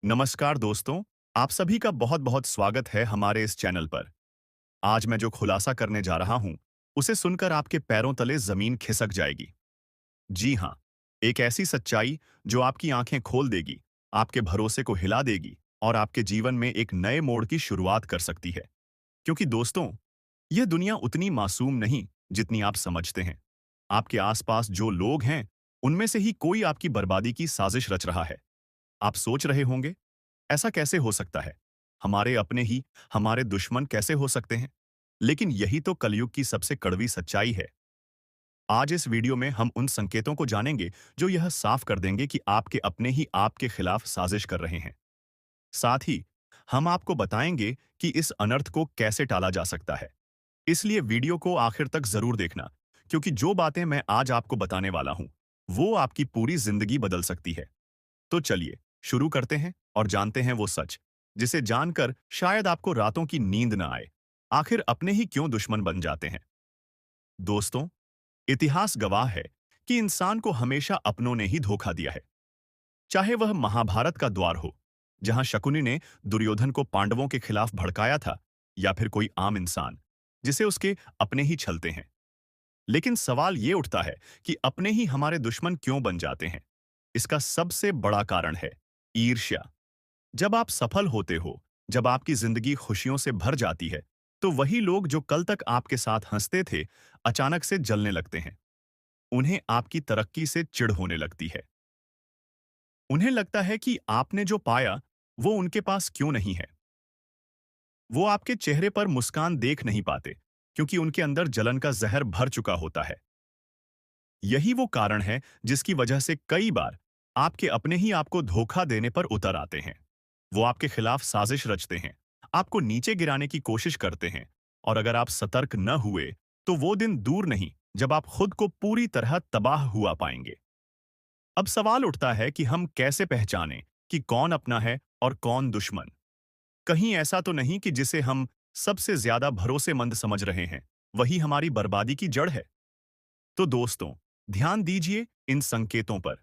नमस्कार दोस्तों, आप सभी का बहुत-बहुत स्वागत है हमारे इस चैनल पर। आज मैं जो खुलासा करने जा रहा हूं, उसे सुनकर आपके पैरों तले जमीन खिसक जाएगी। जी हां, एक ऐसी सच्चाई जो आपकी आंखें खोल देगी, आपके भरोसे को हिला देगी और आपके जीवन में एक नए मोड़ की शुरुआत कर सकती है। क्योंकि दोस्तों, यह दुनिया उतनी मासूम नहीं जितनी आप समझते हैं। आपके आसपास जो लोग हैं, उनमें से ही कोई आपकी बर्बादी की साजिश रच रहा है। आप सोच रहे होंगे, ऐसा कैसे हो सकता है? हमारे अपने ही हमारे दुश्मन कैसे हो सकते हैं? लेकिन यही तो कलयुग की सबसे कड़वी सच्चाई है। आज इस वीडियो में हम उन संकेतों को जानेंगे जो यह साफ कर देंगे कि आपके अपने ही आपके खिलाफ साजिश कर रहे हैं। साथ ही हम आपको बताएंगे कि इस अनर्थ को कैसे टाला जा सकता है। इसलिए वीडियो को आखिर तक जरूर देखना, क्योंकि जो बातें मैं आज आपको बताने वाला हूं, वो आपकी पूरी जिंदगी बदल सकती है। तो चलिए शुरू करते हैं और जानते हैं वो सच जिसे जानकर शायद आपको रातों की नींद न आए। आखिर अपने ही क्यों दुश्मन बन जाते हैं? दोस्तों, इतिहास गवाह है कि इंसान को हमेशा अपनों ने ही धोखा दिया है। चाहे वह महाभारत का द्वार हो, जहां शकुनी ने दुर्योधन को पांडवों के खिलाफ भड़काया था, या फिर कोई आम इंसान जिसे उसके अपने ही छलते हैं। लेकिन सवाल ये उठता है कि अपने ही हमारे दुश्मन क्यों बन जाते हैं? इसका सबसे बड़ा कारण है ईर्ष्या। जब आप सफल होते हो, जब आपकी जिंदगी खुशियों से भर जाती है, तो वही लोग जो कल तक आपके साथ हंसते थे, अचानक से जलने लगते हैं। उन्हें आपकी तरक्की से चिढ़ होने लगती है। उन्हें लगता है कि आपने जो पाया, वो उनके पास क्यों नहीं है। वो आपके चेहरे पर मुस्कान देख नहीं पाते, क्योंकि उनके अंदर जलन का जहर भर चुका होता है। यही वो कारण है जिसकी वजह से कई बार आपके अपने ही आपको धोखा देने पर उतर आते हैं। वो आपके खिलाफ साजिश रचते हैं, आपको नीचे गिराने की कोशिश करते हैं, और अगर आप सतर्क न हुए, तो वो दिन दूर नहीं जब आप खुद को पूरी तरह तबाह हुआ पाएंगे। अब सवाल उठता है कि हम कैसे पहचानें कि कौन अपना है और कौन दुश्मन। कहीं ऐसा तो नहीं कि जिसे हम सबसे ज्यादा भरोसेमंद समझ रहे हैं, वही हमारी बर्बादी की जड़ है? तो दोस्तों, ध्यान दीजिए इन संकेतों पर,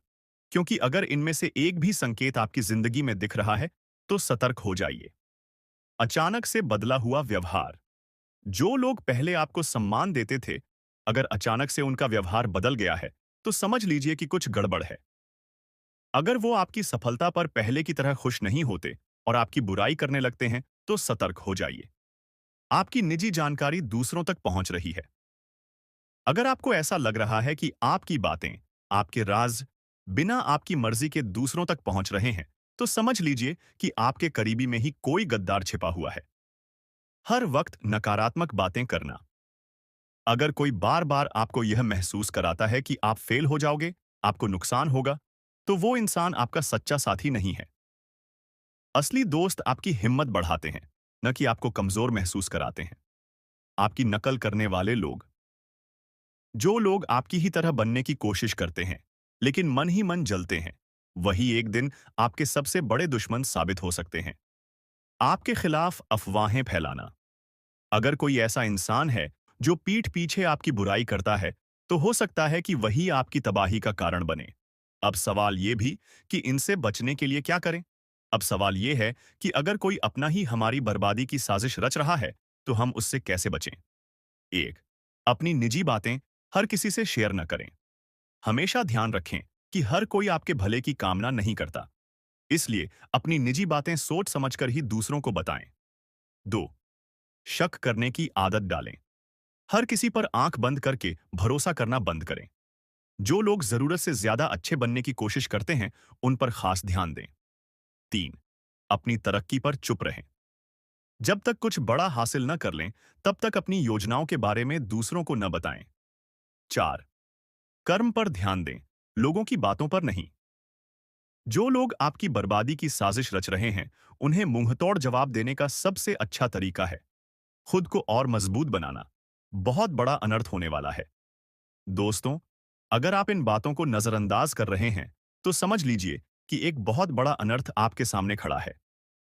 क्योंकि अगर इनमें से एक भी संकेत आपकी जिंदगी में दिख रहा है, तो सतर्क हो जाइए। अचानक से बदला हुआ व्यवहार। जो लोग पहले आपको सम्मान देते थे, अगर अचानक से उनका व्यवहार बदल गया है, तो समझ लीजिए कि कुछ गड़बड़ है। अगर वो आपकी सफलता पर पहले की तरह खुश नहीं होते और आपकी बुराई करने लगते हैं, तो सतर्क हो जाइए। आपकी निजी जानकारी दूसरों तक पहुंच रही है। अगर आपको ऐसा लग रहा है कि आपकी बातें, आपके राज बिना आपकी मर्जी के दूसरों तक पहुंच रहे हैं, तो समझ लीजिए कि आपके करीबी में ही कोई गद्दार छिपा हुआ है। हर वक्त नकारात्मक बातें करना। अगर कोई बार बार आपको यह महसूस कराता है कि आप फेल हो जाओगे, आपको नुकसान होगा, तो वो इंसान आपका सच्चा साथी नहीं है। असली दोस्त आपकी हिम्मत बढ़ाते हैं, न कि आपको कमजोर महसूस कराते हैं। आपकी नकल करने वाले लोग। जो लोग आपकी ही तरह बनने की कोशिश करते हैं, लेकिन मन ही मन जलते हैं, वही एक दिन आपके सबसे बड़े दुश्मन साबित हो सकते हैं। आपके खिलाफ अफवाहें फैलाना। अगर कोई ऐसा इंसान है जो पीठ पीछे आपकी बुराई करता है, तो हो सकता है कि वही आपकी तबाही का कारण बने। अब सवाल ये भी कि इनसे बचने के लिए क्या करें? अब सवाल ये है कि अगर कोई अपना ही हमारी बर्बादी की साजिश रच रहा है, तो हम उससे कैसे बचें? एक, अपनी निजी बातें हर किसी से शेयर न करें। हमेशा ध्यान रखें कि हर कोई आपके भले की कामना नहीं करता। इसलिए अपनी निजी बातें सोच समझकर ही दूसरों को बताएं। दो, शक करने की आदत डालें। हर किसी पर आंख बंद करके भरोसा करना बंद करें। जो लोग जरूरत से ज्यादा अच्छे बनने की कोशिश करते हैं, उन पर खास ध्यान दें। तीन, अपनी तरक्की पर चुप रहें। जब तक कुछ बड़ा हासिल न कर लें, तब तक अपनी योजनाओं के बारे में दूसरों को न बताएं। चार, कर्म पर ध्यान दें, लोगों की बातों पर नहीं। जो लोग आपकी बर्बादी की साजिश रच रहे हैं, उन्हें मुंहतोड़ जवाब देने का सबसे अच्छा तरीका है खुद को और मजबूत बनाना। बहुत बड़ा अनर्थ होने वाला है। दोस्तों, अगर आप इन बातों को नजरअंदाज कर रहे हैं, तो समझ लीजिए कि एक बहुत बड़ा अनर्थ आपके सामने खड़ा है,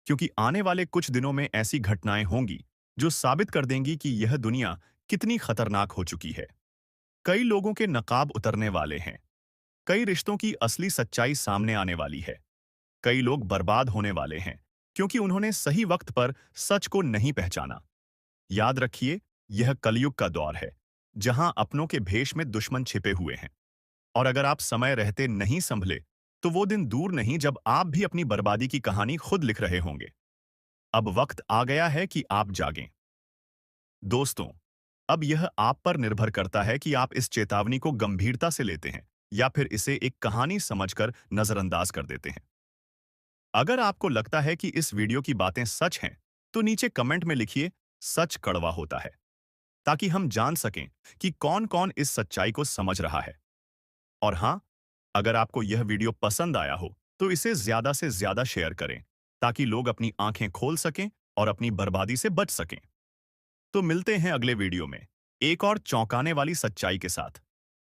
क्योंकि आने वाले कुछ दिनों में ऐसी घटनाएं होंगी जो साबित कर देंगी कि यह दुनिया कितनी खतरनाक हो चुकी है। कई लोगों के नकाब उतरने वाले हैं। कई रिश्तों की असली सच्चाई सामने आने वाली है। कई लोग बर्बाद होने वाले हैं क्योंकि उन्होंने सही वक्त पर सच को नहीं पहचाना। याद रखिए, यह कलयुग का दौर है, जहां अपनों के भेष में दुश्मन छिपे हुए हैं। और अगर आप समय रहते नहीं संभले, तो वो दिन दूर नहीं जब आप भी अपनी बर्बादी की कहानी खुद लिख रहे होंगे। अब वक्त आ गया है कि आप जागें। दोस्तों, अब यह आप पर निर्भर करता है कि आप इस चेतावनी को गंभीरता से लेते हैं या फिर इसे एक कहानी समझकर नजरअंदाज कर देते हैं। अगर आपको लगता है कि इस वीडियो की बातें सच हैं, तो नीचे कमेंट में लिखिए, सच कड़वा होता है, ताकि हम जान सकें कि कौन-कौन इस सच्चाई को समझ रहा है। और हाँ, अगर आपको यह वीडियो पसंद आया हो, तो इसे ज्यादा से ज्यादा शेयर करें, ताकि लोग अपनी आंखें खोल सकें और अपनी बर्बादी से बच सकें। तो मिलते हैं अगले वीडियो में, एक और चौंकाने वाली सच्चाई के साथ।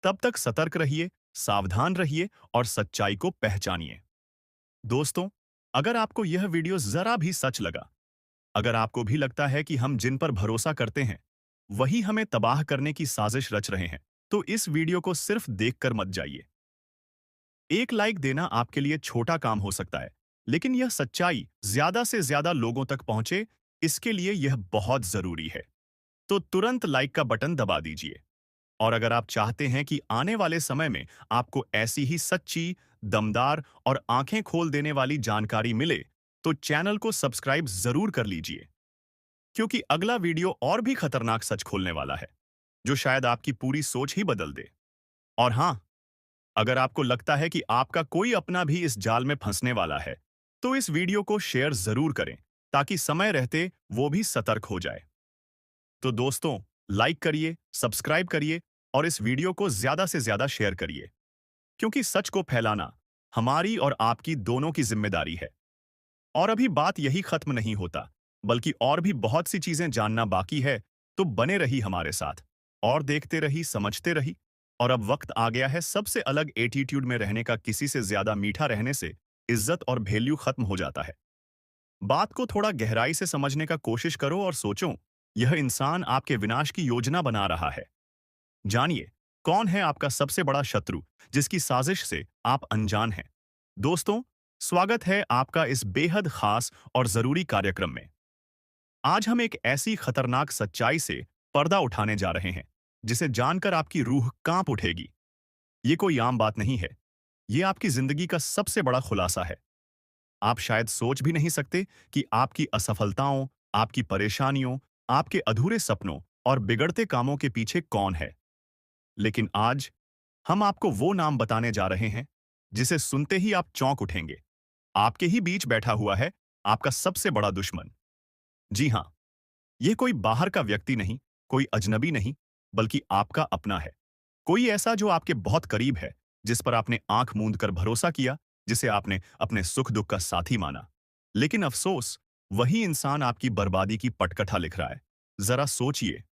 तब तक सतर्क रहिए, सावधान रहिए और सच्चाई को पहचानिए। दोस्तों, अगर आपको यह वीडियो जरा भी सच लगा, अगर आपको भी लगता है कि हम जिन पर भरोसा करते हैं, वही हमें तबाह करने की साजिश रच रहे हैं, तो इस वीडियो को सिर्फ देखकर मत जाइए। एक लाइक देना आपके लिए छोटा काम हो सकता है, लेकिन यह सच्चाई ज्यादा से ज्यादा लोगों तक पहुंचे, इसके लिए यह बहुत जरूरी है। तो तुरंत लाइक का बटन दबा दीजिए। और अगर आप चाहते हैं कि आने वाले समय में आपको ऐसी ही सच्ची, दमदार और आंखें खोल देने वाली जानकारी मिले, तो चैनल को सब्सक्राइब जरूर कर लीजिए, क्योंकि अगला वीडियो और भी खतरनाक सच खोलने वाला है, जो शायद आपकी पूरी सोच ही बदल दे। और हाँ, अगर आपको लगता है कि आपका कोई अपना भी इस जाल में फंसने वाला है, तो इस वीडियो को शेयर जरूर करें, ताकि समय रहते वो भी सतर्क हो जाए। तो दोस्तों, लाइक करिए, सब्सक्राइब करिए और इस वीडियो को ज्यादा से ज्यादा शेयर करिए, क्योंकि सच को फैलाना हमारी और आपकी दोनों की जिम्मेदारी है। और अभी बात यही खत्म नहीं होता, बल्कि और भी बहुत सी चीजें जानना बाकी है। तो बने रही हमारे साथ और देखते रही, समझते रही। और अब वक्त आ गया है सबसे अलग एटीट्यूड में रहने का। किसी से ज्यादा मीठा रहने से इज्जत और वैल्यू खत्म हो जाता है। बात को थोड़ा गहराई से समझने का कोशिश करो और सोचो, यह इंसान आपके विनाश की योजना बना रहा है। जानिए, कौन है आपका सबसे बड़ा शत्रु, जिसकी साजिश से आप अनजान हैं। दोस्तों, स्वागत है आपका इस बेहद खास और जरूरी कार्यक्रम में। आज हम एक ऐसी खतरनाक सच्चाई से पर्दा उठाने जा रहे हैं, जिसे जानकर आपकी रूह कांप उठेगी। ये कोई आम बात नहीं है, ये आपकी जिंदगी का सबसे बड़ा खुलासा है। आप शायद सोच भी नहीं सकते कि आपकी असफलताओं, आपकी परेशानियों, आपके अधूरे सपनों और बिगड़ते कामों के पीछे कौन है। लेकिन आज हम आपको वो नाम बताने जा रहे हैं, जिसे सुनते ही आप चौंक उठेंगे। आपके ही बीच बैठा हुआ है आपका सबसे बड़ा दुश्मन। जी हां, यह कोई बाहर का व्यक्ति नहीं, कोई अजनबी नहीं, बल्कि आपका अपना है। कोई ऐसा जो आपके बहुत करीब है, जिस पर आपने आंख मूंद कर भरोसा किया, जिसे आपने अपने सुख दुख का साथी माना। लेकिन अफसोस, वही इंसान आपकी बर्बादी की पटकथा लिख रहा है। जरा सोचिए,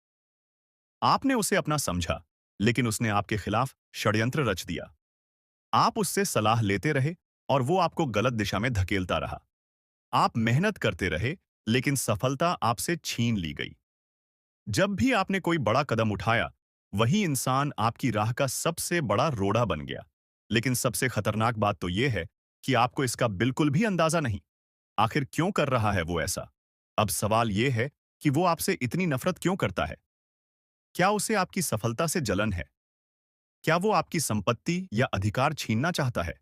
आपने उसे अपना समझा, लेकिन उसने आपके खिलाफ षड्यंत्र रच दिया। आप उससे सलाह लेते रहे और वो आपको गलत दिशा में धकेलता रहा। आप मेहनत करते रहे, लेकिन सफलता आपसे छीन ली गई। जब भी आपने कोई बड़ा कदम उठाया, वही इंसान आपकी राह का सबसे बड़ा रोड़ा बन गया। लेकिन सबसे खतरनाक बात तो यह है कि आपको इसका बिल्कुल भी अंदाजा नहीं। आखिर क्यों कर रहा है वो ऐसा? अब सवाल यह है कि वो आपसे इतनी नफरत क्यों करता है? क्या उसे आपकी सफलता से जलन है? क्या वो आपकी संपत्ति या अधिकार छीनना चाहता है?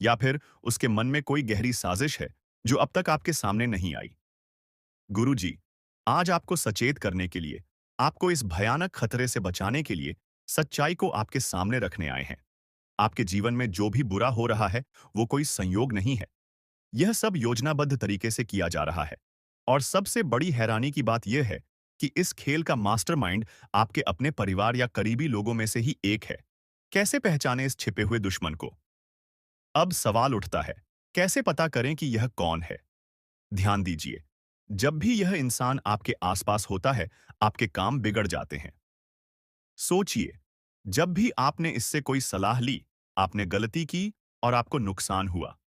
या फिर उसके मन में कोई गहरी साजिश है जो अब तक आपके सामने नहीं आई? गुरुजी, आज आपको सचेत करने के लिए, आपको इस भयानक खतरे से बचाने के लिए सच्चाई को आपके सामने रखने आए हैं। आपके जीवन में जो भी बुरा हो रहा है, वो कोई संयोग नहीं है। यह सब योजनाबद्ध तरीके से किया जा रहा है। और सबसे बड़ी हैरानी की बात यह है कि इस खेल का मास्टरमाइंड आपके अपने परिवार या करीबी लोगों में से ही एक है। कैसे पहचाने इस छिपे हुए दुश्मन को? अब सवाल उठता है, कैसे पता करें कि यह कौन है? ध्यान दीजिए, जब भी यह इंसान आपके आसपास होता है, आपके काम बिगड़ जाते हैं। सोचिए, जब भी आपने इससे कोई सलाह ली, आपने गलती की और आपको नुकसान हुआ।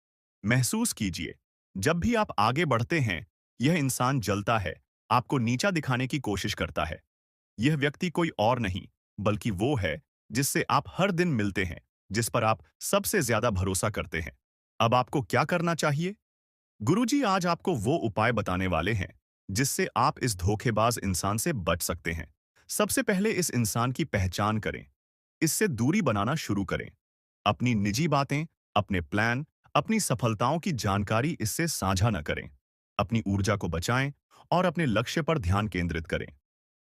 महसूस कीजिए, जब भी आप आगे बढ़ते हैं, यह इंसान जलता है, आपको नीचा दिखाने की कोशिश करता है। यह व्यक्ति कोई और नहीं, बल्कि वो है जिससे आप हर दिन मिलते हैं, जिस पर आप सबसे ज्यादा भरोसा करते हैं। अब आपको क्या करना चाहिए? गुरुजी आज आपको वो उपाय बताने वाले हैं जिससे आप इस धोखेबाज इंसान से बच सकते हैं। सबसे पहले इस इंसान की पहचान करें। इससे दूरी बनाना शुरू करें। अपनी निजी बातें, अपने प्लान, अपनी सफलताओं की जानकारी इससे साझा न करें। अपनी ऊर्जा को बचाएं और अपने लक्ष्य पर ध्यान केंद्रित करें।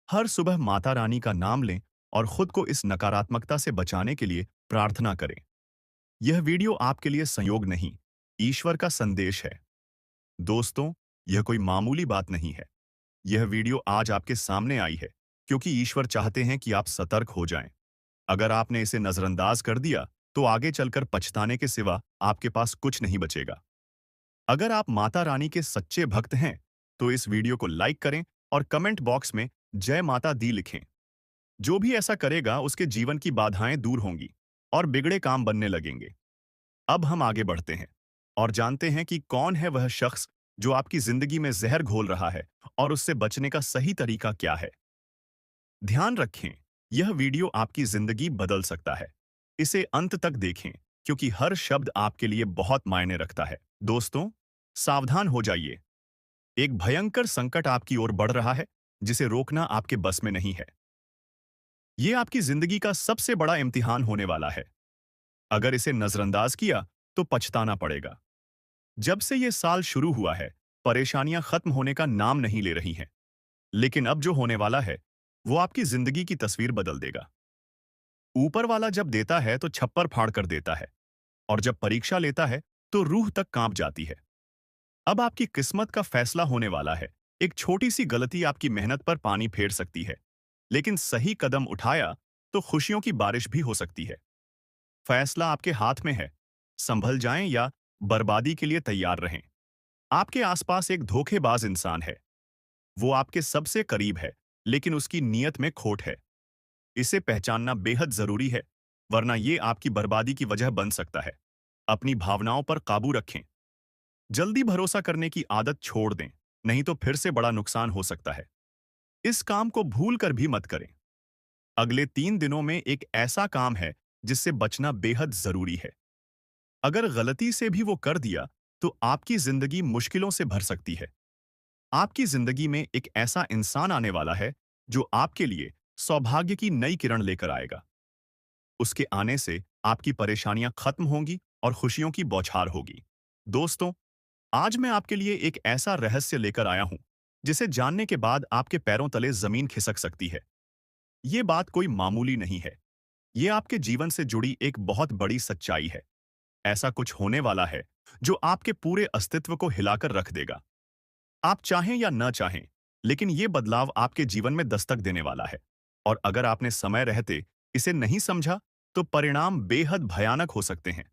हर सुबह माता रानी का नाम लें और खुद को इस नकारात्मकता से बचाने के लिए प्रार्थना करें। यह वीडियो आपके लिए संयोग नहीं, ईश्वर का संदेश है। दोस्तों, यह कोई मामूली बात नहीं है। यह वीडियो आज आपके सामने आई है क्योंकि ईश्वर चाहते हैं कि आप सतर्क हो जाएं। अगर आपने इसे नजरअंदाज कर दिया, तो आगे चलकर पछताने के सिवा आपके पास कुछ नहीं बचेगा। अगर आप माता रानी के सच्चे भक्त हैं, तो इस वीडियो को लाइक करें और कमेंट बॉक्स में जय माता दी लिखें। जो भी ऐसा करेगा, उसके जीवन की बाधाएं दूर होंगी और बिगड़े काम बनने लगेंगे। अब हम आगे बढ़ते हैं और जानते हैं कि कौन है वह शख्स जो आपकी जिंदगी में जहर घोल रहा है और उससे बचने का सही तरीका क्या है। ध्यान रखें, यह वीडियो आपकी जिंदगी बदल सकता है। इसे अंत तक देखें क्योंकि हर शब्द आपके लिए बहुत मायने रखता है। दोस्तों, सावधान हो जाइए। एक भयंकर संकट आपकी ओर बढ़ रहा है जिसे रोकना आपके बस में नहीं है। यह आपकी जिंदगी का सबसे बड़ा इम्तिहान होने वाला है। अगर इसे नजरअंदाज किया तो पछताना पड़ेगा। जब से यह साल शुरू हुआ है, परेशानियां खत्म होने का नाम नहीं ले रही हैं। लेकिन अब जो होने वाला है, वो आपकी जिंदगी की तस्वीर बदल देगा। ऊपर वाला जब देता है तो छप्पर फाड़ कर देता है, और जब परीक्षा लेता है तो रूह तक कांप जाती है। अब आपकी किस्मत का फैसला होने वाला है। एक छोटी सी गलती आपकी मेहनत पर पानी फेर सकती है, लेकिन सही कदम उठाया तो खुशियों की बारिश भी हो सकती है। फैसला आपके हाथ में है। संभल जाएं या बर्बादी के लिए तैयार रहें। आपके आसपास एक धोखेबाज इंसान है। वो आपके सबसे करीब है, लेकिन उसकी नीयत में खोट है। इसे पहचानना बेहद जरूरी है, वरना ये आपकी बर्बादी की वजह बन सकता है। अपनी भावनाओं पर काबू रखें। जल्दी भरोसा करने की आदत छोड़ दें, नहीं तो फिर से बड़ा नुकसान हो सकता है। इस काम को भूल कर भी मत करें। अगले 3 दिनों में एक ऐसा काम है जिससे बचना बेहद जरूरी है। अगर गलती से भी वो कर दिया, तो आपकी जिंदगी मुश्किलों से भर सकती है। आपकी जिंदगी में एक ऐसा इंसान आने वाला है जो आपके लिए सौभाग्य की नई किरण लेकर आएगा। उसके आने से आपकी परेशानियां खत्म होंगी और खुशियों की बौछार होगी। दोस्तों, आज मैं आपके लिए एक ऐसा रहस्य लेकर आया हूं जिसे जानने के बाद आपके पैरों तले जमीन खिसक सकती है। ये बात कोई मामूली नहीं है। ये आपके जीवन से जुड़ी एक बहुत बड़ी सच्चाई है। ऐसा कुछ होने वाला है जो आपके पूरे अस्तित्व को हिलाकर रख देगा। आप चाहें या न चाहें, लेकिन ये बदलाव आपके जीवन में दस्तक देने वाला है। और अगर आपने समय रहते इसे नहीं समझा, तो परिणाम बेहद भयानक हो सकते हैं।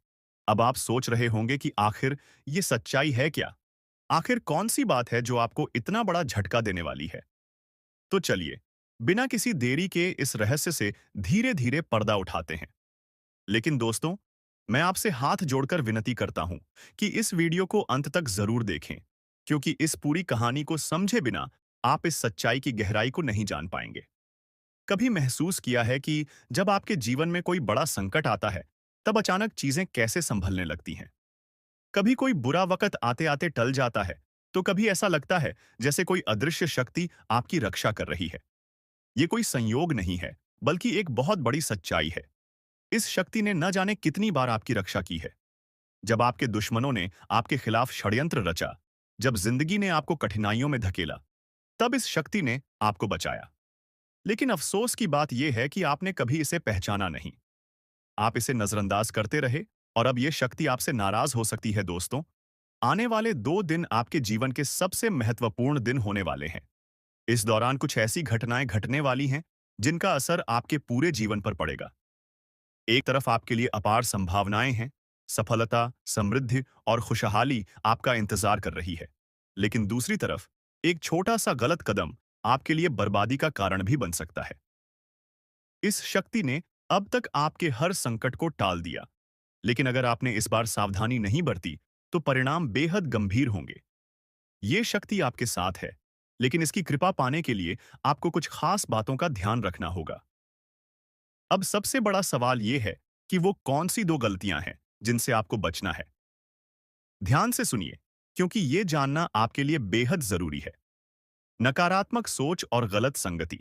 अब आप सोच रहे होंगे कि आखिर ये सच्चाई है क्या? आखिर कौन सी बात है जो आपको इतना बड़ा झटका देने वाली है? तो चलिए, बिना किसी देरी के इस रहस्य से धीरे-धीरे पर्दा उठाते हैं। लेकिन दोस्तों, मैं आपसे हाथ जोड़कर विनती करता हूं कि इस वीडियो को अंत तक जरूर देखें, क्योंकि इस पूरी कहानी को समझे बिना आप इस सच्चाई की गहराई को नहीं जान पाएंगे। कभी महसूस किया है कि जब आपके जीवन में कोई बड़ा संकट आता है, तब अचानक चीजें कैसे संभलने लगती हैं? कभी कोई बुरा वक्त आते-आते टल जाता है, तो कभी ऐसा लगता है जैसे कोई अदृश्य शक्ति आपकी रक्षा कर रही है। ये कोई संयोग नहीं है, बल्कि एक बहुत बड़ी सच्चाई है। इस शक्ति ने न जाने कितनी बार आपकी रक्षा की है। जब आपके दुश्मनों ने आपके खिलाफ षड्यंत्र रचा, जब जिंदगी ने आपको कठिनाइयों में धकेला, तब इस शक्ति ने आपको बचाया। लेकिन अफसोस की बात यह है कि आपने कभी इसे पहचाना नहीं। आप इसे नजरअंदाज करते रहे और अब यह शक्ति आपसे नाराज हो सकती है। दोस्तों, आने वाले 2 दिन आपके जीवन के सबसे महत्वपूर्ण दिन होने वाले हैं। इस दौरान कुछ ऐसी घटनाएं घटने वाली हैं जिनका असर आपके पूरे जीवन पर पड़ेगा। एक तरफ आपके लिए अपार संभावनाएं हैं, सफलता, समृद्धि और खुशहाली आपका इंतजार कर रही है। लेकिन दूसरी तरफ एक छोटा सा गलत कदम आपके लिए बर्बादी का कारण भी बन सकता है। इस शक्ति ने अब तक आपके हर संकट को टाल दिया, लेकिन अगर आपने इस बार सावधानी नहीं बरती, तो परिणाम बेहद गंभीर होंगे। ये शक्ति आपके साथ है, लेकिन इसकी कृपा पाने के लिए आपको कुछ खास बातों का ध्यान रखना होगा। अब सबसे बड़ा सवाल यह है कि वो कौन सी 2 गलतियां हैं जिनसे आपको बचना है। ध्यान से सुनिए, क्योंकि ये जानना आपके लिए बेहद जरूरी है। नकारात्मक सोच और गलत संगति।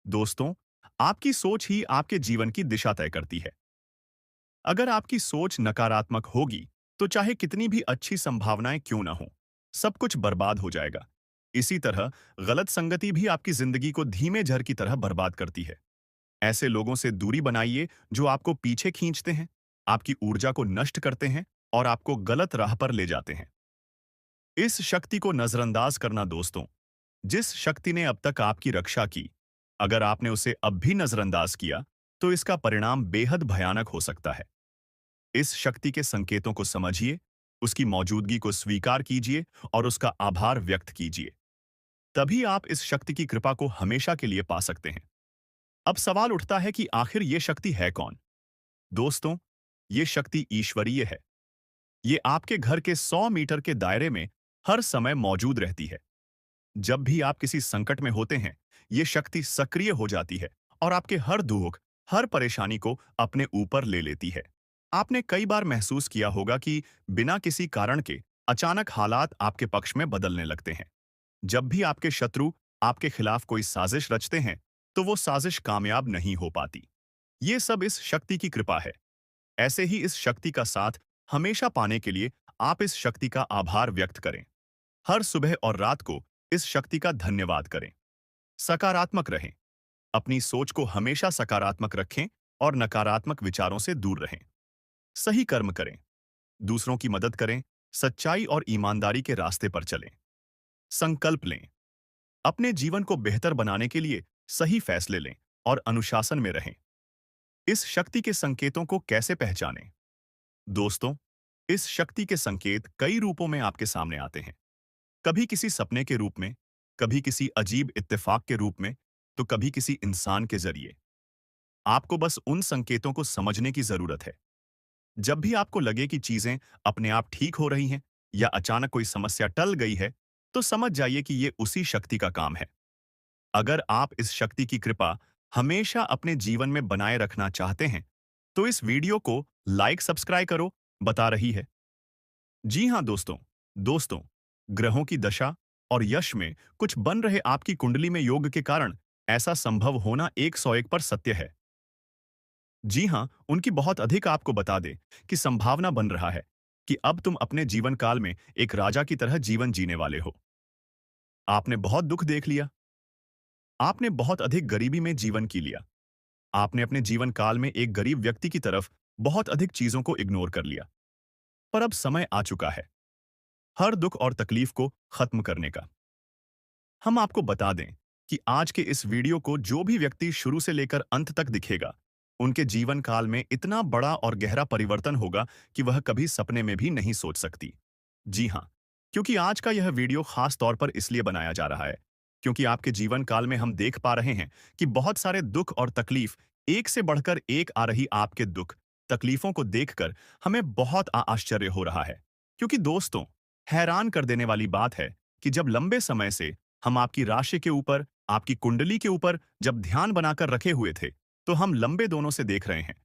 दोस्तों, आपकी सोच ही आपके जीवन की दिशा तय करती है। अगर आपकी सोच नकारात्मक होगी, तो चाहे कितनी भी अच्छी संभावनाएं क्यों ना हो, सब कुछ बर्बाद हो जाएगा। इसी तरह गलत संगति भी आपकी जिंदगी को धीमे झर की तरह बर्बाद करती है। ऐसे लोगों से दूरी बनाइए जो आपको पीछे खींचते हैं, आपकी ऊर्जा को नष्ट करते हैं और आपको गलत राह पर ले जाते हैं। इस शक्ति को नजरअंदाज करना दोस्तों, जिस शक्ति ने अब तक आपकी रक्षा की, अगर आपने उसे अब भी नजरअंदाज किया, तो इसका परिणाम बेहद भयानक हो सकता है। इस शक्ति के संकेतों को समझिए, उसकी मौजूदगी को स्वीकार कीजिए और उसका आभार व्यक्त कीजिए। तभी आप इस शक्ति की कृपा को हमेशा के लिए पा सकते हैं। अब सवाल उठता है कि आखिर ये शक्ति है कौन? दोस्तों, ये शक्ति ईश्वरीय है। ये आपके घर के 100 मीटर के दायरे में हर समय मौजूद रहती है। जब भी आप किसी संकट में होते हैं, ये शक्ति सक्रिय हो जाती है और आपके हर दुख, हर परेशानी को अपने ऊपर ले लेती है। आपने कई बार महसूस किया होगा कि बिना किसी कारण के अचानक हालात आपके पक्ष में बदलने लगते हैं। जब भी आपके शत्रु आपके खिलाफ कोई साजिश रचते हैं, तो वो साजिश कामयाब नहीं हो पाती। ये सब इस शक्ति की कृपा है। ऐसे ही इस शक्ति का साथ हमेशा पाने के लिए आप इस शक्ति का आभार व्यक्त करें। हर सुबह और रात को इस शक्ति का धन्यवाद करें। सकारात्मक रहें। अपनी सोच को हमेशा सकारात्मक रखें और नकारात्मक विचारों से दूर रहें। सही कर्म करें, दूसरों की मदद करें, सच्चाई और ईमानदारी के रास्ते पर चलें। संकल्प लें, अपने जीवन को बेहतर बनाने के लिए सही फैसले लें और अनुशासन में रहें। इस शक्ति के संकेतों को कैसे पहचानें? दोस्तों, इस शक्ति के संकेत कई रूपों में आपके सामने आते हैं। कभी किसी सपने के रूप में, कभी किसी अजीब इत्तेफाक के रूप में, तो कभी किसी इंसान के जरिए। आपको बस उन संकेतों को समझने की जरूरत है। जब भी आपको लगे कि चीजें अपने आप ठीक हो रही हैं या अचानक कोई समस्या टल गई है, तो समझ जाइए कि ये उसी शक्ति का काम है। अगर आप इस शक्ति की कृपा हमेशा अपने जीवन में बनाए रखना चाहते हैं, तो इस वीडियो को लाइक सब्सक्राइब करो, बता रही है। जी हाँ दोस्तों, दोस्तों, ग्रहों की दशा और यश में कुछ बन रहे आपकी कुंडली में योग के कारण ऐसा संभव होना 101 पर सत्य है। जी हाँ, उनकी बहुत अधिक आपको बता दे कि संभावना बन रहा है कि अब तुम अपने जीवन काल में एक राजा की तरह जीवन जीने वाले हो। आपने बहुत दुख देख लिया, आपने बहुत अधिक गरीबी में जीवन की लिया, आपने अपने जीवन काल में एक गरीब व्यक्ति की तरफ बहुत अधिक चीजों को इग्नोर कर लिया। पर अब समय आ चुका है हर दुख और तकलीफ को खत्म करने का। हम आपको बता दें कि आज के इस वीडियो को जो भी व्यक्ति शुरू से लेकर अंत तक दिखेगा, उनके जीवन काल में इतना बड़ा और गहरा परिवर्तन होगा कि वह कभी सपने में भी नहीं सोच सकती। जी हाँ, क्योंकि आज का यह वीडियो खास तौर पर इसलिए बनाया जा रहा है, क्योंकि आपके जीवन काल में हम देख पा रहे हैं कि बहुत सारे दुख और तकलीफ, एक से बढ़कर एक आ रही आपके दुख, तकलीफों को देखकर हमें बहुत आश्चर्य हो रहा है। क्योंकि दोस्तों, हैरान कर देने वाली बात है कि जब लंबे समय से हम आपकी राशि के ऊपर, आपकी कुंडली के ऊपर जब ध्यान बनाकर रखे हुए थे, तो हम लंबे दोनों से देख रहे हैं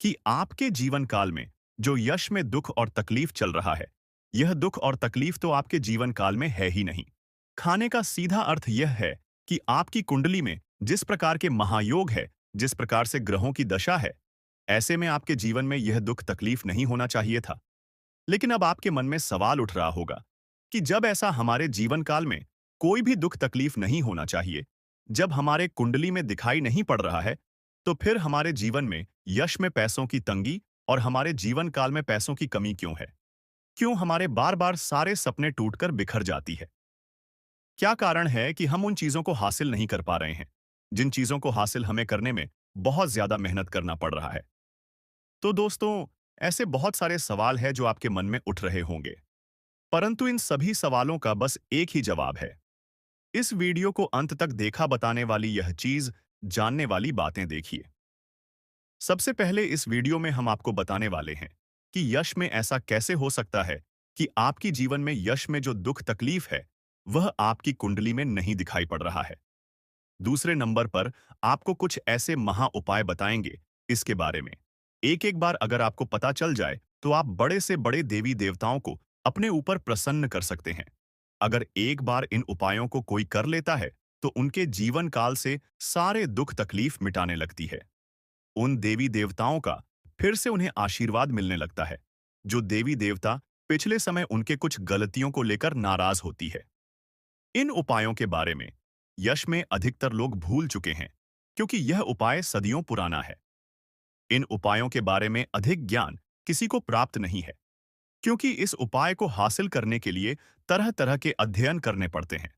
कि आपके जीवन काल में जो यश में दुख और तकलीफ चल रहा है, यह दुख और तकलीफ तो आपके जीवन काल में है ही नहीं। खाने का सीधा अर्थ यह है कि आपकी कुंडली में जिस प्रकार के महायोग है, जिस प्रकार से ग्रहों की दशा है, ऐसे में आपके जीवन में यह दुख तकलीफ नहीं होना चाहिए था। लेकिन अब आपके मन में सवाल उठ रहा होगा कि जब ऐसा हमारे जीवन काल में कोई भी दुख तकलीफ नहीं होना चाहिए, जब हमारे कुंडली में दिखाई नहीं पड़ रहा है, तो फिर हमारे जीवन में यश में पैसों की तंगी और हमारे जीवन काल में पैसों की कमी क्यों है? क्यों हमारे बार बार सारे सपने टूटकर बिखर जाती है? क्या कारण है कि हम उन चीजों को हासिल नहीं कर पा रहे हैं, जिन चीजों को हासिल हमें करने में बहुत ज्यादा मेहनत करना पड़ रहा है? तो दोस्तों, ऐसे बहुत सारे सवाल हैं जो आपके मन में उठ रहे होंगे, परंतु इन सभी सवालों का बस एक ही जवाब है। इस वीडियो को अंत तक देखा बताने वाली यह चीज, जानने वाली बातें देखिए। सबसे पहले इस वीडियो में हम आपको बताने वाले हैं कि यश में ऐसा कैसे हो सकता है कि आपकी जीवन में यश में जो दुख तकलीफ है, वह आपकी कुंडली में नहीं दिखाई पड़ रहा है। दूसरे नंबर पर आपको कुछ ऐसे महा उपाय बताएंगे इसके बारे में। एक एक बार अगर आपको पता चल जाए, तो आप बड़े से बड़े देवी देवताओं को अपने ऊपर प्रसन्न कर सकते हैं। अगर एक बार इन उपायों को कोई कर लेता है, तो उनके जीवन काल से सारे दुख तकलीफ मिटाने लगती है। उन देवी देवताओं का फिर से उन्हें आशीर्वाद मिलने लगता है, जो देवी देवता पिछले समय उनके कुछ गलतियों को लेकर नाराज होती है। इन उपायों के बारे में यश में अधिकतर लोग भूल चुके हैं, क्योंकि यह उपाय सदियों पुराना है। इन उपायों के बारे में अधिक ज्ञान किसी को प्राप्त नहीं है, क्योंकि इस उपाय को हासिल करने के लिए तरह तरह के अध्ययन करने पड़ते हैं,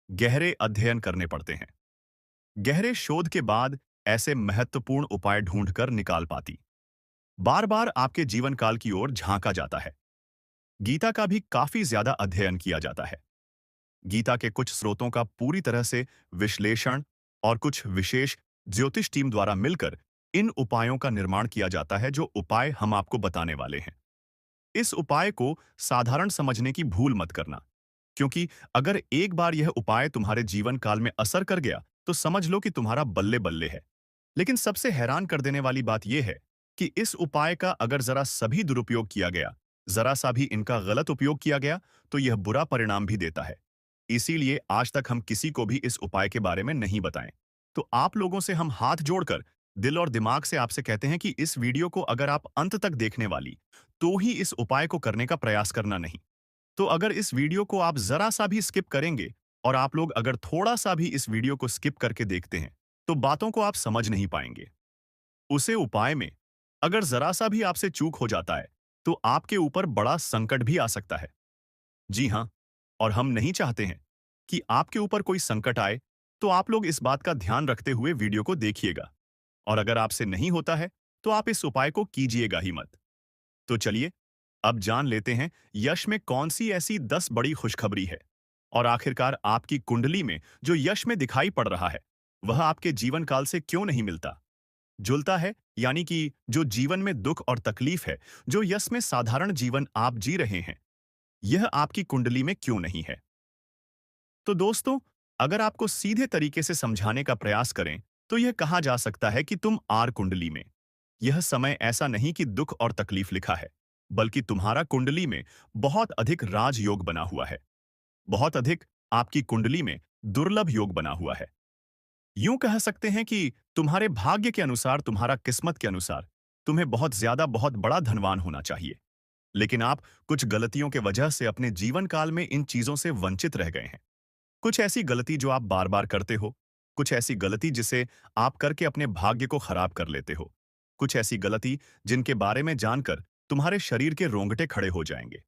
गहरे अध्ययन करने पड़ते हैं। गहरे शोध के बाद ऐसे महत्वपूर्ण उपाय ढूंढकर निकाल पाती। बार बार आपके जीवन काल की ओर झांका जाता है। गीता का भी काफी ज्यादा अध्ययन किया जाता है। गीता के कुछ स्रोतों का पूरी तरह से विश्लेषण और कुछ विशेष ज्योतिष टीम द्वारा मिलकर इन उपायों का निर्माण किया जाता है, जो उपाय हम आपको बताने वाले हैं। इस उपाय को साधारण समझने की भूल मत करना, क्योंकि अगर एक बार यह उपाय तुम्हारे जीवन काल में असर कर गया, तो समझ लो कि तुम्हारा बल्ले बल्ले है। लेकिन सबसे हैरान कर देने वाली बात यह है कि इस उपाय का अगर जरा सभी दुरुपयोग किया गया, जरा सा भी इनका गलत उपयोग किया गया, तो यह बुरा परिणाम भी देता है। इसीलिए आज तक हम किसी को भी इस उपाय के बारे में नहीं बताएं। तो आप लोगों से हम हाथ जोड़कर दिल और दिमाग से आपसे कहते हैं कि इस वीडियो को अगर आप अंत तक देखने वाली, तो ही इस उपाय को करने का प्रयास करना नहीं। तो अगर इस वीडियो को आप जरा सा भी स्किप करेंगे, और आप लोग अगर थोड़ा सा भी इस वीडियो को स्किप करके देखते हैं, तो बातों को आप समझ नहीं पाएंगे। उसे उपाय में अगर जरा सा भी आपसे चूक हो जाता है, तो आपके ऊपर बड़ा संकट भी आ सकता है। जी हाँ, और हम नहीं चाहते हैं कि आपके ऊपर कोई संकट आए, तो आप लोग इस बात का ध्यान रखते हुए वीडियो को देखिएगा। और अगर आपसे नहीं होता है, तो आप इस उपाय को कीजिएगा ही मत। तो चलिए, अब जान लेते हैं यश में कौन सी ऐसी 10 बड़ी खुशखबरी है। और आखिरकार आपकी कुंडली में जो यश में दिखाई पड़ रहा है, वह आपके जीवन काल से क्यों नहीं मिलता, जुलता है, यानी कि जो जीवन में दुख और तकलीफ है, जो यश में साधारण जीवन आप जी रहे हैं, यह आपकी कुंडली में क्यों नहीं है। तो दोस्तों, अगर आपको सीधे तरीके से समझाने का प्रयास करें, तो यह कहा जा सकता है कि तुम आर कुंडली में। यह समय ऐसा नहीं कि दुख और तकलीफ लिखा है, बल्कि तुम्हारा कुंडली में बहुत अधिक राजयोग बना हुआ है। बहुत अधिक आपकी कुंडली में दुर्लभ योग बना हुआ है। यूं कह सकते हैं कि तुम्हारे भाग्य के अनुसार, तुम्हारा किस्मत के अनुसार, तुम्हें बहुत ज्यादा बहुत बड़ा धनवान होना चाहिए। लेकिन आप कुछ गलतियों के वजह से अपने जीवन काल में इन चीजों से वंचित रह गए हैं। कुछ ऐसी गलती जो आप बार बार करते हो, कुछ ऐसी गलती जिसे आप करके अपने भाग्य को खराब कर लेते हो, कुछ ऐसी गलती जिनके बारे में जानकर तुम्हारे शरीर के रोंगटे खड़े हो जाएंगे।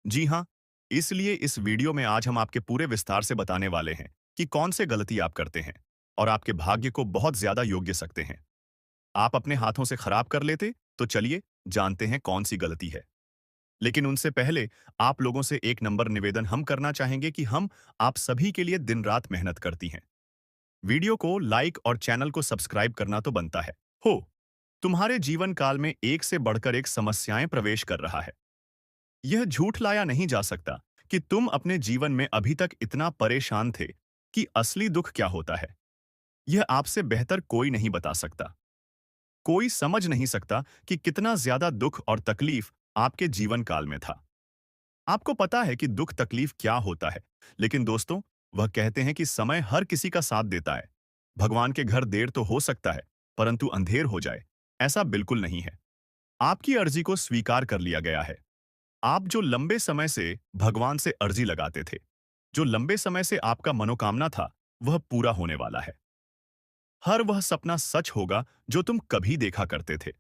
जी हाँ, इसलिए इस वीडियो में आज हम आपके पूरे विस्तार से बताने वाले हैं कि कौन से गलती आप करते हैं और आपके भाग्य को बहुत ज्यादा योग्य सकते हैं। आप अपने हाथों से खराब कर लेते, तो चलिए जानते हैं कौन सी गलती है। लेकिन उनसे पहले आप लोगों से एक नंबर निवेदन हम करना चाहेंगे कि हम आप सभी के लिए दिन रात मेहनत करती हैं। वीडियो को लाइक और चैनल को सब्सक्राइब करना तो बनता है। हो, तुम्हारे जीवन काल में एक से बढ़कर एक समस्याएं प्रवेश कर रहा है। यह झूठ लाया नहीं जा सकता कि तुम अपने जीवन में अभी तक इतना परेशान थे कि असली दुख क्या होता है, यह आपसे बेहतर कोई नहीं बता सकता। कोई समझ नहीं सकता कि कितना ज्यादा दुख और तकलीफ आपके जीवन काल में था। आपको पता है कि दुख तकलीफ क्या होता है, लेकिन दोस्तों, वह कहते हैं कि समय हर किसी का साथ देता है। भगवान के घर देर तो हो सकता है, परंतु अंधेर हो जाए, ऐसा बिल्कुल नहीं है। आपकी अर्जी को स्वीकार कर लिया गया है। आप जो लंबे समय से भगवान से अर्जी लगाते थे, जो लंबे समय से आपका मनोकामना था, वह पूरा होने वाला है। हर वह सपना सच होगा जो तुम कभी देखा करते थे।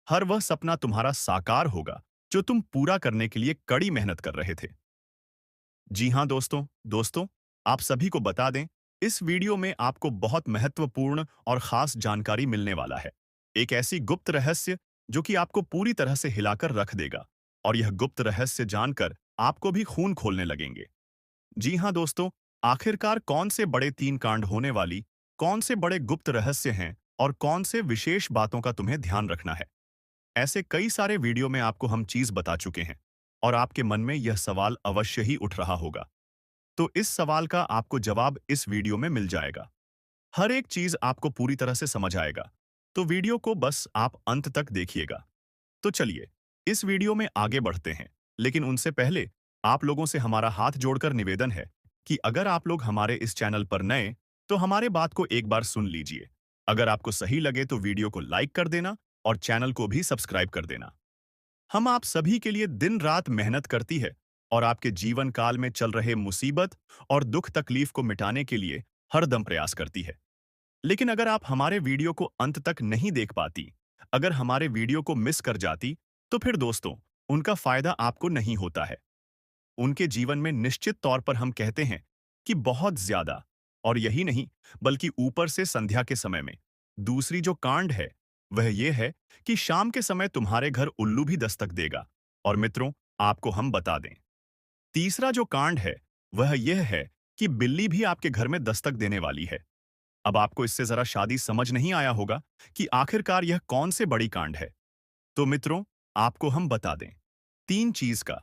हर वह सपना तुम्हारा साकार होगा जो तुम पूरा करने के लिए कड़ी मेहनत कर रहे थे। जी हाँ दोस्तों, आप सभी को बता दें, इस वीडियो में आपको बहुत महत्वपूर्ण और खास जानकारी मिलने वाला है। एक ऐसी गुप्त रहस्य जो कि आपको पूरी तरह से हिलाकर रख देगा, और यह गुप्त रहस्य जानकर आपको भी खून खोलने लगेंगे। जी हाँ दोस्तों, आखिरकार कौन से बड़े 3 कांड होने वाली, कौन से बड़े गुप्त रहस्य हैं और कौन से विशेष बातों का तुम्हें ध्यान रखना है। ऐसे कई सारे वीडियो में आपको हम चीज बता चुके हैं, और आपके मन में यह सवाल अवश्य ही उठ रहा होगा। तो इस सवाल का आपको जवाब इस वीडियो में मिल जाएगा। हर एक चीज आपको पूरी तरह से समझ आएगा। तो वीडियो को बस आप अंत तक देखिएगा। तो चलिए, इस वीडियो में आगे बढ़ते हैं लेकिन उनसे पहले आप लोगों से हमारा हाथ जोड़कर निवेदन है कि अगर आप लोग हमारे इस चैनल पर नए, तो हमारे बात को एक बार सुन लीजिए। अगर आपको सही लगे तो वीडियो को लाइक कर देना और चैनल को भी सब्सक्राइब कर देना। हम आप सभी के लिए दिन रात मेहनत करती है और आपके जीवन काल में चल रहे मुसीबत और दुख तकलीफ को मिटाने के लिए हरदम प्रयास करती है। लेकिन अगर आप हमारे वीडियो को अंत तक नहीं देख पाती, अगर हमारे वीडियो को मिस कर जाती, तो फिर दोस्तों, उनका फायदा आपको नहीं होता है। उनके जीवन में निश्चित तौर पर हम कहते हैं कि बहुत ज्यादा, और यही नहीं, बल्कि ऊपर से संध्या के समय में दूसरी जो कांड है, वह यह है कि शाम के समय तुम्हारे घर उल्लू भी दस्तक देगा। और मित्रों, आपको हम बता दें, तीसरा जो कांड है, वह यह है कि बिल्ली भी आपके घर में दस्तक देने वाली है। अब आपको इससे जरा शादी समझ नहीं आया होगा कि आखिरकार यह कौन से बड़ी कांड है। तो मित्रों, आपको हम बता दें, तीन चीज का,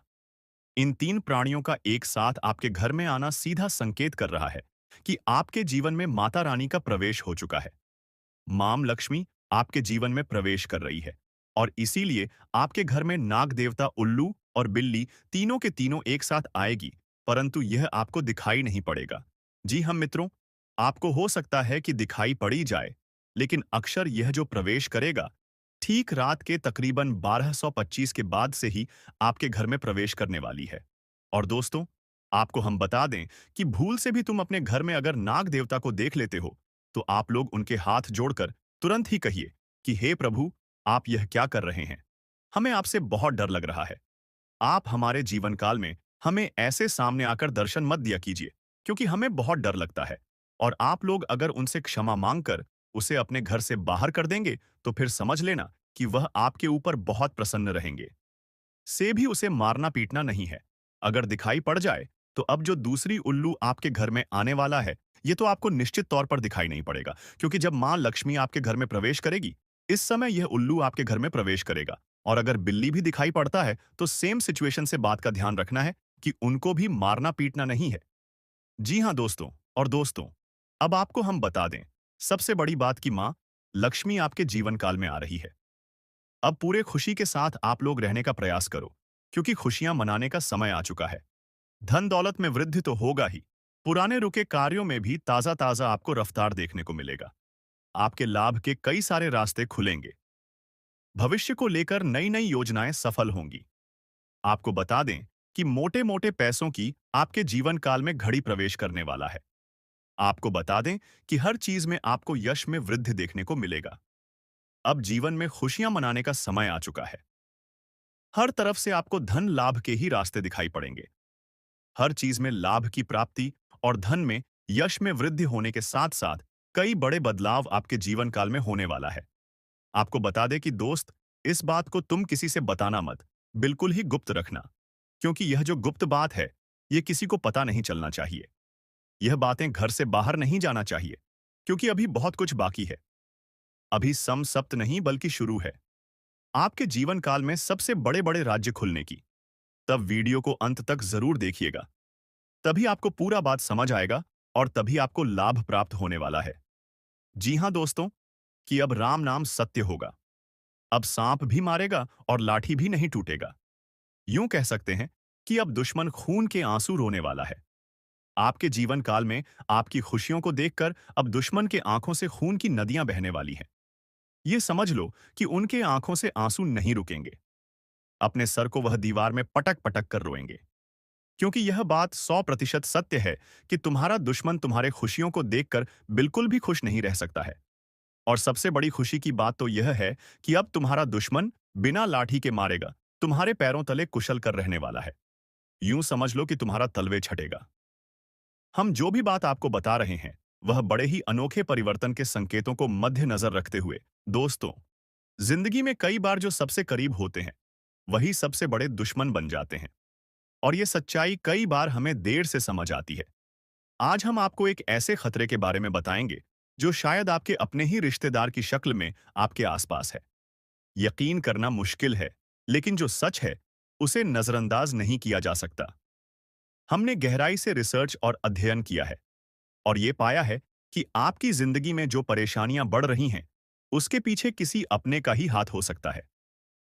इन तीन प्राणियों का एक साथ आपके घर में आना सीधा संकेत कर रहा है कि आपके जीवन में माता रानी का प्रवेश हो चुका है। माम लक्ष्मी आपके जीवन में प्रवेश कर रही है और इसीलिए आपके घर में नाग देवता उल्लू और बिल्ली तीनों के तीनों एक साथ आएगी, परंतु यह आपको दिखाई नहीं पड़ेगा। जी हम मित्रों, आपको हो सकता है कि दिखाई पड़ी जाए, लेकिन अक्षर यह जो प्रवेश करेगा, ठीक रात के तकरीबन 1225 के बाद से ही आपके घर में प्रवेश करने वाली है। और दोस्तों, आपको हम बता दें कि भूल से भी तुम अपने घर में अगर नाग देवता को देख लेते हो, तो आप लोग उनके हाथ जोड़कर तुरंत ही कहिए कि हे प्रभु, आप यह क्या कर रहे हैं? हमें आपसे बहुत डर लग रहा है। आप हमारे जीवन काल में हमें ऐसे सामने आकर दर्शन मत दिया कीजिए, क्योंकि हमें बहुत डर लगता है। और आप लोग अगर उनसे क्षमा मांगकर उसे अपने घर से बाहर कर देंगे, तो फिर समझ लेना कि वह आपके ऊपर बहुत प्रसन्न रहेंगे। से भी उसे मारना पीटना नहीं है। अगर दिखाई पड़ जाए, तो अब जो दूसरी उल्लू आपके घर में आने वाला है, ये तो आपको निश्चित तौर पर दिखाई नहीं पड़ेगा, क्योंकि जब मां लक्ष्मी आपके घर में प्रवेश करेगी, इस समय यह उल्लू आपके घर में प्रवेश करेगा। और अगर बिल्ली भी दिखाई पड़ता है, तो सेम सिचुएशन से बात का ध्यान रखना है कि उनको भी मारना पीटना नहीं है। जी हाँ दोस्तों, और दोस्तों, अब आपको हम बता दें, सबसे बड़ी बात कि मां लक्ष्मी आपके जीवन काल में आ रही है। अब पूरे खुशी के साथ आप लोग रहने का प्रयास करो, क्योंकि खुशियां मनाने का समय आ चुका है। धन दौलत में वृद्धि तो होगा ही, पुराने रुके कार्यों में भी ताजा ताजा आपको रफ्तार देखने को मिलेगा। आपके लाभ के कई सारे रास्ते खुलेंगे। भविष्य को लेकर नई नई योजनाएं सफल होंगी। आपको बता दें कि मोटे मोटे पैसों की आपके जीवन काल में घड़ी प्रवेश करने वाला है। आपको बता दें कि हर चीज में आपको यश में वृद्धि देखने को मिलेगा। अब जीवन में खुशियां मनाने का समय आ चुका है। हर तरफ से आपको धन लाभ के ही रास्ते दिखाई पड़ेंगे। हर चीज में लाभ की प्राप्ति और धन में यश में वृद्धि होने के साथ साथ कई बड़े बदलाव आपके जीवन काल में होने वाला है। आपको बता दें कि दोस्त, इस बात को तुम किसी से बताना मत, बिल्कुल ही गुप्त रखना, क्योंकि यह जो गुप्त बात है, यह किसी को पता नहीं चलना चाहिए। यह बातें घर से बाहर नहीं जाना चाहिए, क्योंकि अभी बहुत कुछ बाकी है। अभी सम सप्त नहीं बल्कि शुरू है आपके जीवन काल में सबसे बड़े बड़े राज्य खुलने की। तब वीडियो को अंत तक जरूर देखिएगा, तभी आपको पूरा बात समझ आएगा और तभी आपको लाभ प्राप्त होने वाला है। जी हां दोस्तों, कि अब राम नाम सत्य होगा। अब सांप भी मारेगा और लाठी भी नहीं टूटेगा। यूं कह सकते हैं कि अब दुश्मन खून के आंसू रोने वाला है। आपके जीवन काल में आपकी खुशियों को देखकर अब दुश्मन के आंखों से खून की नदियां बहने वाली हैं। ये समझ लो कि उनके आंखों से आंसू नहीं रुकेंगे। अपने सर को वह दीवार में पटक पटक कर रोएंगे, क्योंकि यह बात 100% सत्य है कि तुम्हारा दुश्मन तुम्हारे खुशियों को देखकर बिल्कुल भी खुश नहीं रह सकता है। और सबसे बड़ी खुशी की बात तो यह है कि अब तुम्हारा दुश्मन बिना लाठी के मारेगा तुम्हारे पैरों तले कुशल कर रहने वाला है। यूं समझ लो कि तुम्हारा तलवे छटेगा। हम जो भी बात आपको बता रहे हैं, वह बड़े ही अनोखे परिवर्तन के संकेतों को मद्देनजर रखते हुए। दोस्तों, जिंदगी में कई बार जो सबसे करीब होते हैं, वही सबसे बड़े दुश्मन बन जाते हैं। और ये सच्चाई कई बार हमें देर से समझ आती है। आज हम आपको एक ऐसे खतरे के बारे में बताएंगे, जो शायद आपके अपने ही रिश्तेदार की शक्ल में आपके आसपास है। यकीन करना मुश्किल है, लेकिन जो सच है, उसे नजरअंदाज नहीं किया जा सकता। हमने गहराई से रिसर्च और अध्ययन किया है और ये पाया है कि आपकी जिंदगी में जो परेशानियां बढ़ रही हैं, उसके पीछे किसी अपने का ही हाथ हो सकता है।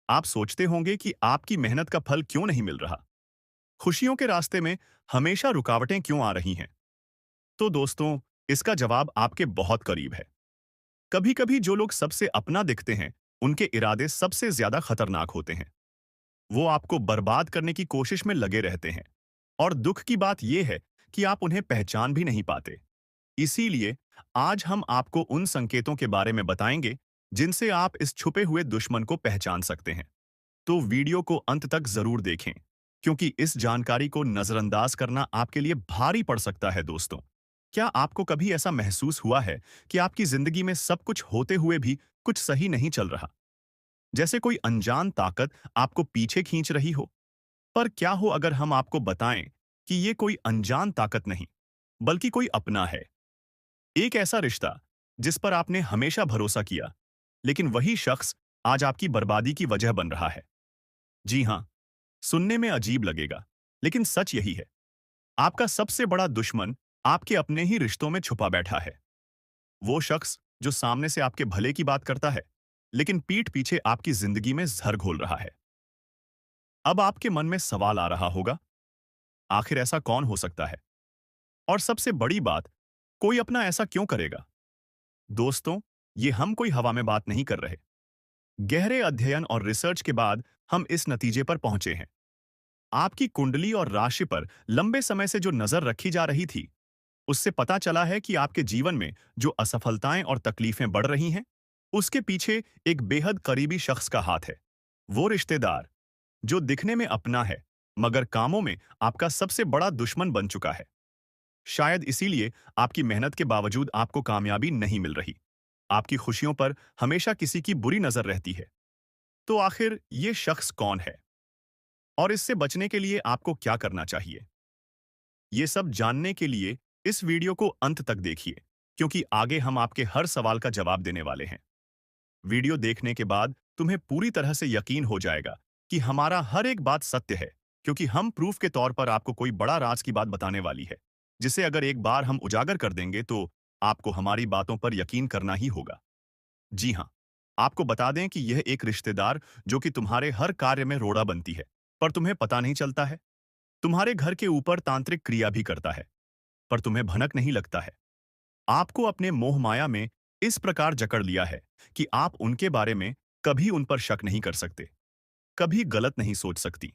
आप सोचते होंगे कि आपकी मेहनत का फल क्यों नहीं मिल रहा? खुशियों के रास्ते में हमेशा रुकावटें क्यों आ रही हैं? तो दोस्तों, इसका जवाब आपके बहुत करीब है। कभी-कभी जो लोग सबसे अपना दिखते हैं, उनके इरादे सबसे ज्यादा खतरनाक होते हैं। वो आपको बर्बाद करने की कोशिश में लगे रहते हैं। और दुख की बात यह है कि आप उन्हें पहचान भी नहीं पाते। इसीलिए आज हम आपको उन संकेतों के बारे में बताएंगे, जिनसे आप इस छुपे हुए दुश्मन को पहचान सकते हैं। तो वीडियो को अंत तक जरूर देखें, क्योंकि इस जानकारी को नजरअंदाज करना आपके लिए भारी पड़ सकता है दोस्तों। क्या आपको कभी ऐसा महसूस हुआ है कि आपकी जिंदगी में सब कुछ होते हुए भी कुछ सही नहीं चल रहा? जैसे कोई अनजान ताकत आपको पीछे खींच रही हो? पर क्या हो अगर हम आपको बताएं कि ये कोई अनजान ताकत नहीं, बल्कि कोई अपना है। एक ऐसा रिश्ता जिस पर आपने हमेशा भरोसा किया, लेकिन वही शख्स आज आपकी बर्बादी की वजह बन रहा है। जी हाँ, सुनने में अजीब लगेगा, लेकिन सच यही है। आपका सबसे बड़ा दुश्मन आपके अपने ही रिश्तों में छुपा बैठा है। वो शख्स जो सामने से आपके भले की बात करता है, लेकिन पीठ पीछे आपकी जिंदगी में जहर घोल रहा है। अब आपके मन में सवाल आ रहा होगा, आखिर ऐसा कौन हो सकता है? और सबसे बड़ी बात, कोई अपना ऐसा क्यों करेगा? दोस्तों, ये हम कोई हवा में बात नहीं कर रहे। गहरे अध्ययन और रिसर्च के बाद हम इस नतीजे पर पहुंचे हैं। आपकी कुंडली और राशि पर लंबे समय से जो नजर रखी जा रही थी, उससे पता चला है कि आपके जीवन में जो असफलताएं और तकलीफें बढ़ रही हैं, उसके पीछे एक बेहद करीबी शख्स का हाथ है। वो रिश्तेदार जो दिखने में अपना है, मगर कामों में आपका सबसे बड़ा दुश्मन बन चुका है। शायद इसीलिए आपकी मेहनत के बावजूद आपको कामयाबी नहीं मिल रही। आपकी खुशियों पर हमेशा किसी की बुरी नजर रहती है। तो आखिर ये शख्स कौन है? और इससे बचने के लिए आपको क्या करना चाहिए? ये सब जानने के लिए इस वीडियो को अंत तक देखिए, क्योंकि आगे हम आपके हर सवाल का जवाब देने वाले हैं। वीडियो देखने के बाद तुम्हें पूरी तरह से यकीन हो जाएगा कि हमारा हर एक बात सत्य है, क्योंकि हम प्रूफ के तौर पर आपको कोई बड़ा राज की बात बताने वाली है, जिसे अगर एक बार हम उजागर कर देंगे तो आपको हमारी बातों पर यकीन करना ही होगा। जी हाँ, आपको बता दें कि यह एक रिश्तेदार जो कि तुम्हारे हर कार्य में रोड़ा बनती है, पर तुम्हें पता नहीं चलता है। तुम्हारे घर के ऊपर तांत्रिक क्रिया भी करता है, पर तुम्हें भनक नहीं लगता है। आपको अपने मोह माया में इस प्रकार जकड़ लिया है कि आप उनके बारे में कभी उन पर शक नहीं कर सकते, कभी गलत नहीं सोच सकती।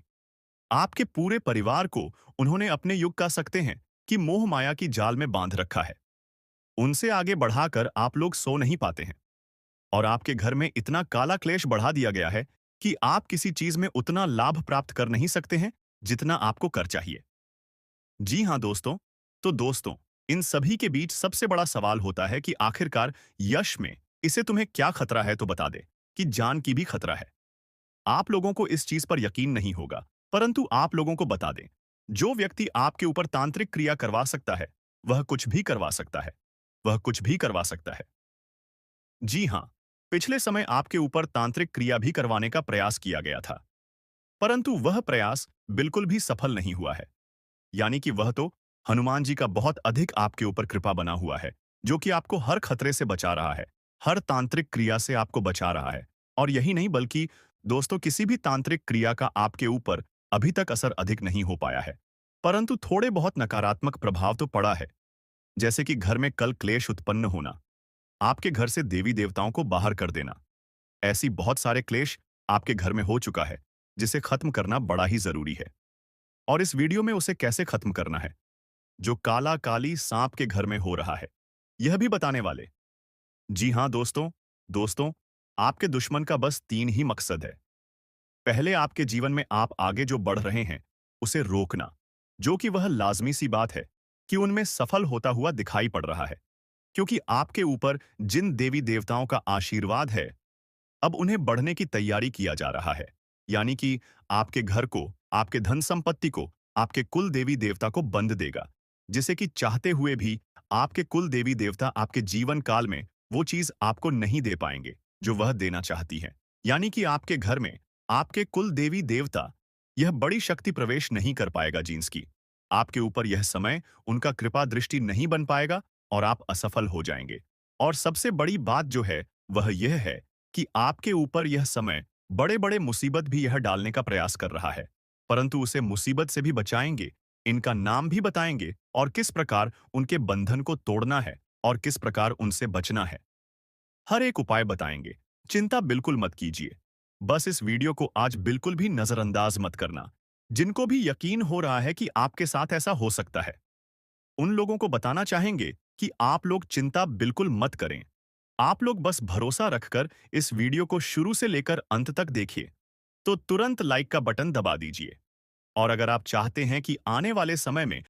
आपके पूरे परिवार को उन्होंने अपने युग कह सकते हैं कि मोह माया की जाल में बांध रखा है। उनसे आगे बढ़ाकर आप लोग सो नहीं पाते हैं, और आपके घर में इतना काला क्लेश बढ़ा दिया गया है कि आप किसी चीज में उतना लाभ प्राप्त कर नहीं सकते हैं जितना आपको कर चाहिए। जी हाँ दोस्तों, तो दोस्तों, इन सभी के बीच सबसे बड़ा सवाल होता है कि आखिरकार यश में इसे तुम्हें क्या खतरा है, तो बता दे कि जान की भी खतरा है। आप लोगों को इस चीज पर यकीन नहीं होगा, परंतु आप लोगों को बता दें, जो व्यक्ति आपके ऊपर तांत्रिक क्रिया करवा सकता है, वह कुछ भी करवा सकता है। वह कुछ भी करवा सकता है। जी हाँ, पिछले समय आपके ऊपर तांत्रिक क्रिया भी करवाने का प्रयास किया गया था, परंतु वह प्रयास बिल्कुल भी सफल नहीं हुआ है। यानी कि वह तो हनुमान जी का बहुत अधिक आपके ऊपर कृपा बना हुआ है, जो कि आपको हर खतरे से बचा रहा है, हर तांत्रिक क्रिया से आपको बचा रहा है। और यही नहीं, बल्कि दोस्तों, किसी भी तांत्रिक क्रिया का आपके ऊपर अभी तक असर अधिक नहीं हो पाया है, परंतु थोड़े बहुत नकारात्मक प्रभाव तो पड़ा है। जैसे कि घर में कल क्लेश उत्पन्न होना, आपके घर से देवी देवताओं को बाहर कर देना। ऐसी बहुत सारे क्लेश आपके घर में हो चुका है, जिसे खत्म करना बड़ा ही जरूरी है। और इस वीडियो में उसे कैसे खत्म करना है, जो काला काली सांप के घर में हो रहा है, यह भी बताने वाले। जी हाँ दोस्तों, दोस्तों, आपके दुश्मन का बस 3 ही मकसद है। पहले, आपके जीवन में आप आगे जो बढ़ रहे हैं, उसे रोकना, जो कि वह लाजमी सी बात है कि उनमें सफल होता हुआ दिखाई पड़ रहा है, क्योंकि आपके ऊपर जिन देवी देवताओं का आशीर्वाद है, अब उन्हें बढ़ने की तैयारी किया जा रहा है। यानी कि आपके घर को, आपके धन संपत्ति को, आपके कुल देवी देवता को बंद देगा, जिसे कि चाहते हुए भी आपके कुल देवी देवता आपके जीवन काल में वो चीज आपको नहीं दे पाएंगे जो वह देना चाहती है। यानी कि आपके घर में आपके कुल देवी देवता यह बड़ी शक्ति प्रवेश नहीं कर पाएगा जींस की। आपके ऊपर यह समय उनका कृपा दृष्टि नहीं बन पाएगा, और आप असफल हो जाएंगे। और सबसे बड़ी बात जो है वह यह है कि आपके ऊपर यह समय बड़े बड़े मुसीबत भी यह डालने का प्रयास कर रहा है, परंतु उसे मुसीबत से भी बचाएंगे, इनका नाम भी बताएंगे और किस प्रकार उनके बंधन को तोड़ना है और किस प्रकार उनसे बचना है। हर एक उपाय बताएंगे। चिंता बिल्कुल मत कीजिए। बस इस वीडियो को आज बिल्कुल भी नजरअंदाज मत करना। जिनको भी यकीन हो रहा है कि आपके साथ ऐसा हो सकता है, उन लोगों को बताना चाहेंगे कि आप लोग चिंता बिल्कुल मत करें। आप लोग बस भरोसा रखकर इस वीडियो को शुरू से लेकर अंत तक देखिए, तो तुरंत लाइक का बटन दबा दीजिए। और अगर आप चाहते हैं कि आने वाले समय में